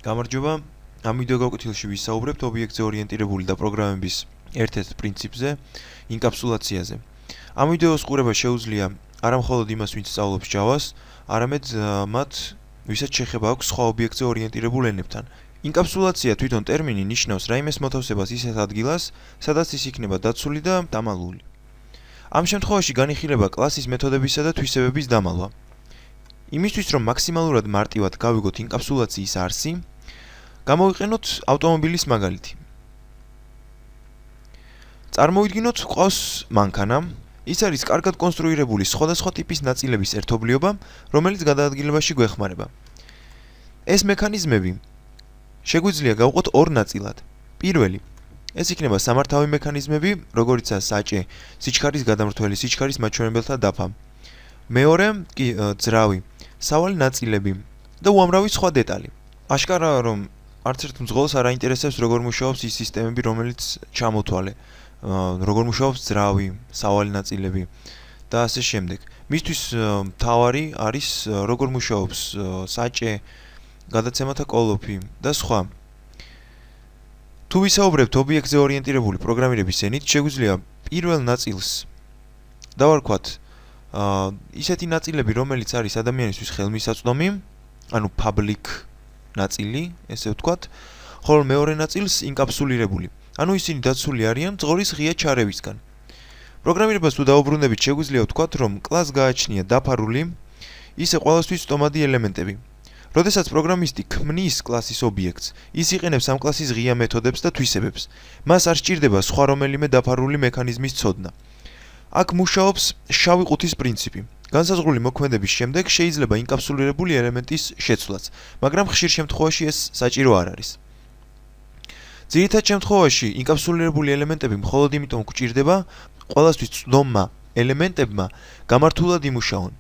გამარჯობა. ამ ვიდეო გაკვეთილში ვისაუბრებთ ობიექტზე ორიენტირებული და პროგრამების ერთ-ერთ პრინციპზე, ინკაპსულაციაზე. ამ ვიდეოს ყურება შეუძლია არა მხოლოდ იმას, ვინც სწავლობს Java-ს, არამედ მათ, ვისაც შეხება აქვს სხვა ობიექტზე ორიენტირებულ ენებთან. ინკაპსულაცია თვითონ ტერმინი ნიშნავს რაიმეს მოთავსებას ისეთ ადგილას, სადაც ის იქნება დაცული და დამალული. ამ შემთხვევაში განიხილება კლასის მეთოდებისა და თვისებების დამალვა. იმისთვის, რომ მაქსიმალურად მარტივად გავიგოთ ინკაპსულაციის არსი, გამოვიყენოთ ავტომობილის მაგალითი. წარმოვიდგინოთ, ყავს მანქანა. ის არის კარგად კონსტრუირებული სხვადასხვა ტიპის ნაწილების ერთობლიობა, რომელიც გადაადგილებაში გვეხმარება. ეს მექანიზმები შეგვიძლია გავყოთ ორ ნაწილად. პირველი, ეს იქნება სამართავი მექანიზმები, როგორიცაა საჭე, სიჩქარის გადამრთველი, სიჩქარის მაჩვენებელთა დაფა. მეორე კი ძრავი, სავალი ნაწილები და უამრავი სხვა დეტალი. აშკარაა, რომ არც ერთ მძღოლს არ აინტერესებს როგორ მუშაობს ის სისტემები, რომელიც ჩამოთვალე, როგორ მუშაობს ძრავი, სავალი ნაწილები და ასე შემდეგ. მისთვის მთავარი არის როგორ მუშაობს საჭე, გადაცემათა კოლოფი და სხვა. თუ ვისაუბრებთ ობიექტზე ორიენტირებული პროგრამირების ენით, შეგვიძლია პირველ ნაწილს დავარქვათ ისეთი ნაწილები, რომელიც არის ადამიანისთვის ხელმისაწვდომი, ანუ public ნაწილი, ესე ვთქვათ, ხოლო მეორე ნაწილს ინკაპსულირებული. ანუ ისინი დაცული არიან წყორის ღია ჩარევისგან. პროგრამირებას თუ დაუბრუნდებით, შეგვიძლია ვთქვათ, რომ კლასს გააჩნია დაფარული, ისე ყველასთვის სტომადი ელემენტები. როდესაც პროგრამისტი ქმნის კლასის ობიექტს, ის იყენებს ამ კლასის ღია მეთოდებს და თვისებებს. მას არ სჭირდება სხვა რომელიმე დაფარული მექანიზმის ცოდნა. აქ მუშაობს შავი ყუთის პრინციპი. განსაზღვრული მოქმედების შემდეგ შეიძლება ინკაპსულირებული ელემენტის შეცვლაც, მაგრამ ხშირ შემთხვევაში ეს საჭირო არ არის. ძირითად შემთხვევაში ინკაპსულირებული ელემენტები მხოლოდ იმიტომ გვჭირდება, ყველასთვის წვდომმა ელემენტებმა გამართულად იმუშაონ.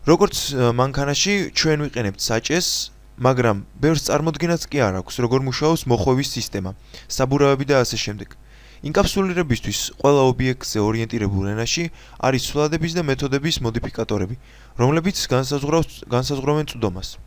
როგორც მანქანაში ჩვენ ვიყენებთ საჭეს, მაგრამ ბევრს წარმოდგენაც კი არ აქვს, როგორ მუშაობს მოხვევის სისტემა, საბურავები და ასე შემდეგ. ინკაპსულირებისთვის ყველა ობიექტზე ორიენტირებულ ენაში არის ცვლადების და მეთოდების მოდიფიკატორები, რომლებიც განსაზღვრავენ წვდომას.